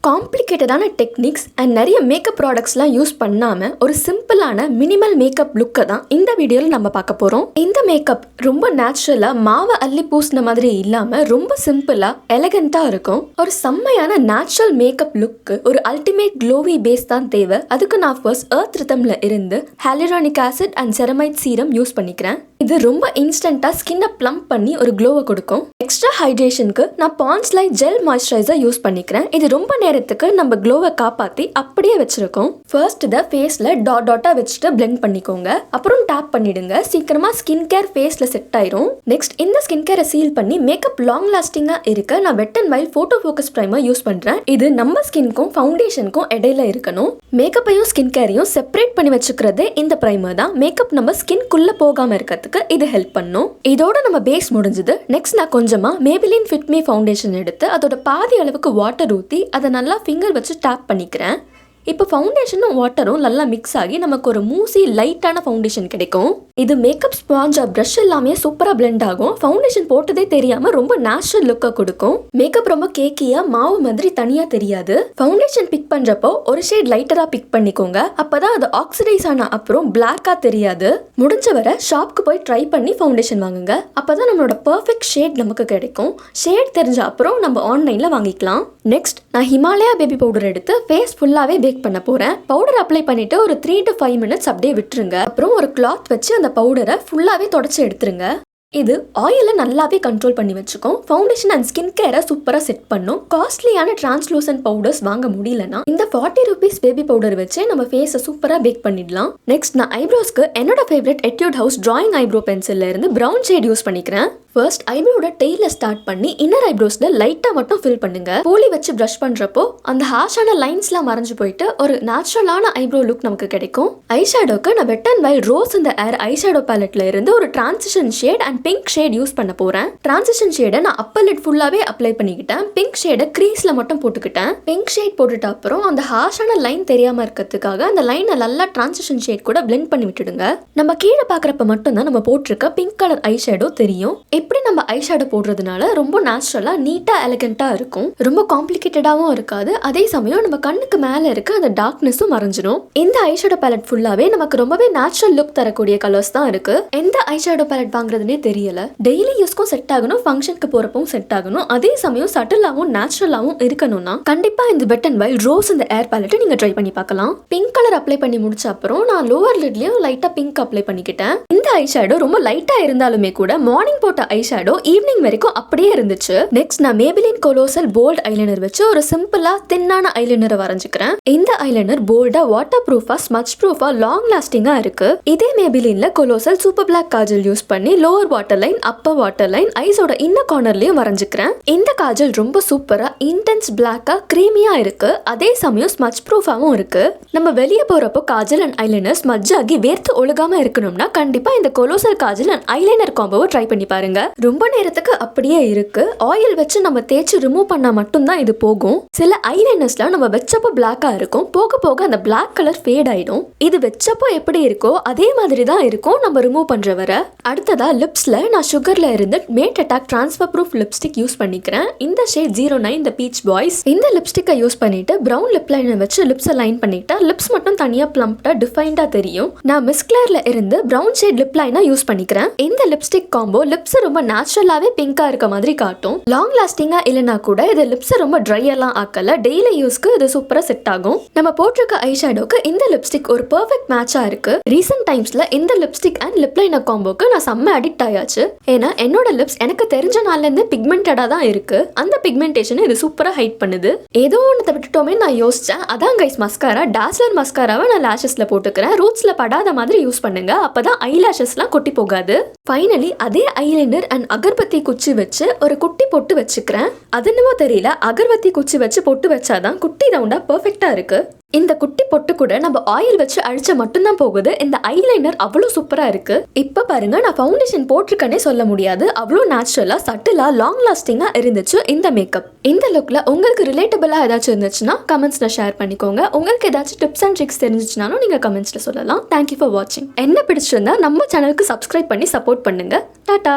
காம்ப்ளிகேட்டடான techniques and நிறைய makeup ப்ராடக்ட்ஸ்லாம் use பண்ணாமல் ஒரு சிம்பிளான மினிமல் மேக்கப் லுக்கை தான் இந்த வீடியோவில் நம்ம பார்க்க போகிறோம். இந்த மேக்கப் ரொம்ப நேச்சுரலாக மாவை அள்ளி பூசின மாதிரி இல்லாமல் ரொம்ப சிம்பிளாக எலகண்ட்டாக இருக்கும். ஒரு செம்மையான நேச்சுரல் மேக்கப் லுக்கு ஒரு அல்டிமேட் க்ளோவி பேஸ் தான் தேவை. அதுக்கு நான் ஃபர்ஸ்ட் எர்த் ரிதம்ல இருந்து hyaluronic acid and ceramide serum use பண்ணிக்கிறேன். இது ரொம்ப இன்ஸ்டன்ட்டாக ஸ்கின்னை ப்ளம்ப் பண்ணி ஒரு க்ளோவை கொடுக்கும். எக்ஸ்ட்ரா ஹைட்ரேஷனுக்கு நான் Pond's light gel moisturiser use பண்ணிக்கிறேன். இது ரொம்ப நேரத்துக்கு நம்ம க்ளோவை காப்பாற்றி அப்படியே வச்சிருக்கோம். ஃபர்ஸ்ட் இதை ஃபேஸில் டாட்டா வச்சுட்டு பிளெண்ட் பண்ணிக்கோங்க. அப்புறம் டேப் பண்ணிடுங்க. சீக்கிரமா ஸ்கின் கேர் ஃபேஸில் செட் ஆயிரும். நெக்ஸ்ட் இந்த ஸ்கின் கேரை சீல் பண்ணி மேக்கப் லாங் லாஸ்டிங்காக இருக்க நான் வெட் and wild photo focus primer use பண்ணுறேன். இது நம்ம ஸ்கின்க்கும் ஃபவுண்டேஷனுக்கும் இடையில இருக்கணும். மேக்கப்பையும் ஸ்கின் கேரையும் செப்பரேட் பண்ணி வச்சுக்கிறதே இந்த ப்ரைமர் தான். மேக்கப் நம்ம ஸ்கின்குள்ள போகாமல் இருக்கிறதுக்கு இது ஹெல்ப் பண்ணும். இதோட நம்ம பேஸ் முடிஞ்சது. நெக்ஸ்ட் நான் கொஞ்சமா மேபிலின் ஃபிட் மீ ஃபவுண்டேஷன் எடுத்து அதோட பாதி அளவுக்கு வாட்டர் ஊற்றி அதை நல்லா ஃபிங்கர் வச்சு டேப் பண்ணிக்கிறேன். இப்போ ஃபவுண்டேஷனும் வாட்டரும் நல்லா மிக்ஸ் ஆகி நமக்கு ஒரு மூசி லைட்டான ஃபவுண்டேஷன் கிடைக்கும். இது மேக்கப் ஸ்பாஞ்சா ப்ரஷ் எல்லாமே சூப்பராக பிளெண்ட் ஆகும். ஃபவுண்டேஷன் போட்டதே தெரியாம ரொம்ப நேச்சுரல் லுக்கை கொடுக்கும். மேக்கப் ரொம்ப கேக்கியா மாவு மாதிரி தனியா தெரியாது. ஃபவுண்டேஷன் பிக் பண்றப்போ ஒரு ஷேட் லைட்டரா பிக் பண்ணிக்கோங்க. அப்பதான் அது ஆக்சிடைஸ் ஆன அப்புறம் பிளாக்கா தெரியாது. முடிஞ்ச வரை ஷாப்க்கு போய் ட்ரை பண்ணி ஃபவுண்டேஷன் வாங்குங்க. அப்பதான் நம்மளோட பர்ஃபெக்ட் ஷேட் நமக்கு கிடைக்கும். ஷேட் தெரிஞ்ச அப்புறம் நம்ம ஆன்லைன்ல வாங்கிக்கலாம். நெக்ஸ்ட் நான் ஹிமாலயா பேபி பவுடர் எடுத்து ஃபேஸ் ஃபுல்லாவே பேக் பண்ண போறேன். பவுடர் அப்ளை பண்ணிட்டு ஒரு 3 to 5 minutes அப்படியே விட்டுருங்க. அப்புறம் ஒரு கிளாத் வச்சு அந்த பவுடரை ஃபுல்லாவே தொடச்சு எடுத்துருங்க. இது ஆயிலை நல்லாவே கண்ட்ரோல் பண்ணி வச்சுக்கும். ஃபவுண்டேஷன் அண்ட் ஸ்கின் கேரை சூப்பராக செட் பண்ணும். காஸ்ட்லியான டிரான்ஸ்லூசன்ட் பவுடர்ஸ் வாங்க முடியலன்னா இந்த 40 rupees பேபி பவுடர் வச்சு நம்ம ஃபேஸை சூப்பராக பேக் பண்ணிடலாம். நெக்ஸ்ட் நான் ஐப்ரோஸ்க்கு என்னோட ஃபேவரட் எட்யூட் ஹவுஸ் டிராயிங் ஐப்ரோ பென்சில்ல இருந்து ப்ரௌன் ஷேட் யூஸ் பண்ணிக்கிறேன். ஃபர்ஸ்ட் ஐப்ரோட டெய்ல ஸ்டார்ட் பண்ணி இன்னர் ஐப்ரோஸ்ல லைட்டா மட்டும் ஃபில் பண்ணுங்க. போலி வச்சு ப்ரஷ் பண்றப்போ அந்த ஹார்ஷான லைன்ஸ்லாம் மறைஞ்சு போயிட்டு ஒரு நேச்சுரலான ஐப்ரோ லுக் நமக்கு கிடைக்கும். ஐ ஷேடோக்கு நான் வெட் அண்ட் வைல்ட் ரோஸ் இந்த ஏர் ஐ ஷேடோ பேலட்ல இருந்து ஒரு transition shade and pink shade use பண்ண போறேன். டிரான்சிஷன் ஷேடை நான் அப்பர் லிட் ஃபுல்லாவே அப்ளை பண்ணிக்கிட்டேன். பிங்க் ஷேடை கிரீஸ்ல மட்டும் போட்டுக்கிட்டேன். பிங்க் ஷேட் போட்டுட்ட அப்புறம் அந்த ஹார்ஷான லைன் தெரியாம இருக்கிறதுக்காக அந்த லைனை நல்லா டிரான்சிஷன் ஷேட் கூட பிளெண்ட் பண்ணி விட்டுடுங்க. நம்ம கீழே பாக்குறப்ப மட்டும் தான் நம்ம போட்டிருக்க பிங்க் கலர் ஐ ஷேடோ தெரியும். இப்படி நம்ம ஐ ஷேடோ போடுறதுனால ரொம்ப நேச்சுரலா நீட்டா எலகண்டா இருக்கும். ரொம்ப காம்ப்ளிகேட்டடாவும் இருக்காது. அதே சமயம் நம்ம கண்ணுக்கு மேல இருக்க அந்த டார்க்னஸும் மறைஞ்சிடும். இந்த ஐ ஷேடோ பேலட் ஃபுல்லாவே நமக்கு ரொம்பவே நேச்சுரல் லுக் தரக்கூடிய கலர்ஸ் தான் இருக்கு. எந்த ஐ ஷேடோ பேலட் வாங்குறதுனே தெரியல. டெய்லி யூஸ்க்கும் செட் ஆகணும், ஃபங்க்ஷனுக்கு போறப்பவும் செட் ஆகணும். அதே சமயம் சட்டிலாவும் நேச்சுரலாவும் இருக்கணும்னா கண்டிப்பா இந்த வெட் அண்ட் வைல்ட் ரோஸ் இந்த ஏர் பேலட்டை நீங்க ட்ரை பண்ணி பார்க்கலாம். பிங்க் கலர் அப்ளை பண்ணி முடிச்ச அப்புறம் நான் லோவர் லிட்லயும் லைட்டா பிங்க் அப்ளை பண்ணிக்கிட்டேன். இந்த ஐ ஷேடோ ரொம்ப லைட்டா இருந்தாலுமே கூட மார்னிங் போட்ட ஐ ஷேடோ ஈவினிங் வரைக்கும் அப்படியே இருந்துச்சு. நெக்ஸ்ட் நான் மேபிலின் கொலோசல் போல்ட் ஐலைனர் வச்சு ஒரு சிம்பிளா தின்னான ஐலைனரை வரைஞ்சுக்கிறேன். இந்த ஐலைனர் போல்டா வாட்டர் ப்ரூஃபா ஸ்மட்ச் ப்ரூஃபா லாங் லாஸ்டிங்கா இருக்கு. இதே மேபிலின்ல colossal super black kajal use பண்ணி lower water line upper water line ஐஸோட இன்னர் கார்னர்லயும் வரைஞ்சுக்கிறேன். இந்த காஜல் ரொம்ப சூப்பரா இன்டென்ஸ் பிளாக்கா கிரீமியா இருக்கு. அதே சமயம் ஸ்மட்ச் ப்ரூஃபாவும் இருக்கு. நம்ம வெளியே போறப்போ காஜல் அண்ட் ஐலைனர் ஸ்மட்ச் ஆகி வேர்த்து ஒழுகாம இருக்கணும்னா கண்டிப்பா இந்த கொலோசல் காஜல் அண்ட் ஐலைனர் காம்போவை ட்ரை பண்ணி பாருங்க. ரொம்ப நேரத்துக்கு அப்படியே இருக்கு. ஆயில் வச்சு நம்ம தேய்ச்சி ரிமூவ் பண்ணா மட்டும்தான் இது போகும். சில ஐலைனர்ஸ்லாம் நம்ம வச்சப்போ பிளாக்கா இருக்கும். போக போக அந்த பிளாக் கலர் ஃபேட் ஆயிடும். இது வச்சப்போ எப்படி இருக்கோ அதே மாதிரி தான் இருக்கும் நம்ம ரிமூவ் பண்ற வர. அடுத்ததா லிப்ஸ்ல நான் சுகர்ல இருந்து matte attack transfer proof lipstick use பண்ணிக்கிறேன். இந்த ஷேட் 09 த பீச் பாய்ஸ். இந்த லிப்ஸ்டிக்கை யூஸ் பண்ணிட்டு பிரவுன் லிப் லைனர் வச்சு லிப்ஸை லைன் பண்ணிட்டா லிப்ஸ் மட்டும் தனியா பிளம்ப்டா டிஃபைன்டா தெரியும். நான் மிஸ் கிளேர்ல இருந்து brown shade lip liner use பண்ணிக்கிறேன். இந்த லிப்ஸ்டிக் காம்போ லிப்ஸ் ரொம்ப நேச்சுரலாவே பிங்கா இருக்க மாதிரி காட்டும். லாங் லாஸ்டிங்கா இல்லனா கூட இது லிப்ஸ் ரொம்ப ட்ரை எல்லாம் ஆக்கல. டெய்லி யூஸ்க்கு இது சூப்பரா செட் ஆகும். நம்ம போட்டிருக்க ஐ ஷேடோக்கு இந்த லிப்ஸ்டிக் ஒரு பெர்ஃபெக்ட் மேட்சா இருக்கு. ரீசன்ட் டைம்ஸ்ல இந்த லிப்ஸ்டிக் அண்ட் லிப் லைனர் காம்போக்கு நான் செம்ம அடிக்ட் ஆயாச்சு. ஏன்னா என்னோட லிப்ஸ் எனக்கு தெரிஞ்ச நாள்ல இருந்து பிக்மெண்டடா தான் இருக்கு. அந்த பிக்மெண்டேஷன் இது சூப்பரா ஹைட் பண்ணுது. ஏதோ ஒன்று விட்டுட்டோமே நான் யோசிச்சேன். அதான் கைஸ் மஸ்காரா டாஸ்லர் மஸ்காராவை நான் லேஷஸ்ல போட்டுக்கிறேன். ரூட்ஸ்ல படாத மாதிரி யூஸ் பண்ணுங்க. அப்பதான் ஐ லேஷஸ்லாம் கொட்டி போகாது. ஃபைனலி அதே ஐலைனர் அண்ட் அகர்பத்தி குச்சி வச்சு ஒரு குட்டி பொட்டு வச்சுக்கிறேன். அது என்னமோ தெரியல, அகர்பத்தி குச்சி வச்சு பொட்டு வச்சாதான் குட்டி ரவுண்டா பெர்ஃபெக்ட்டா இருக்கு. இந்த குட்டி பொட்டு கூட நம்ம ஆயில் வச்சு அழிச்ச மட்டும்தான் போகுது. இந்த ஐலைனர் அவ்வளோ சூப்பரா இருக்கு. இப்ப பாருங்க நான் ஃபவுண்டேஷன் போட்டிருக்கனே சொல்ல முடியாது. அவ்வளோ நேச்சுரலா சட்டிலா லாங் லாஸ்டிங்கா இருந்துச்சு இந்த மேக்கப். இந்த லுக்ல உங்களுக்கு ரிலேட்டபிளா ஏதாச்சும் இருந்துச்சுன்னா கமெண்ட்ஸ்ல ஷேர் பண்ணிக்கோங்க. உங்களுக்கு ஏதாச்சும் டிப்ஸ் அண்ட் ட்ரிக்ஸ் தெரிஞ்சிச்சுனாலும் நீங்க கமெண்ட்ஸ்ல சொல்லலாம். தேங்க்யூ ஃபார் வாட்சிங். என்ன பிடிச்சிருந்தா நம்ம சேனலுக்கு சப்ஸ்கிரைப் பண்ணி சப்போர்ட் பண்ணுங்க. டாடா.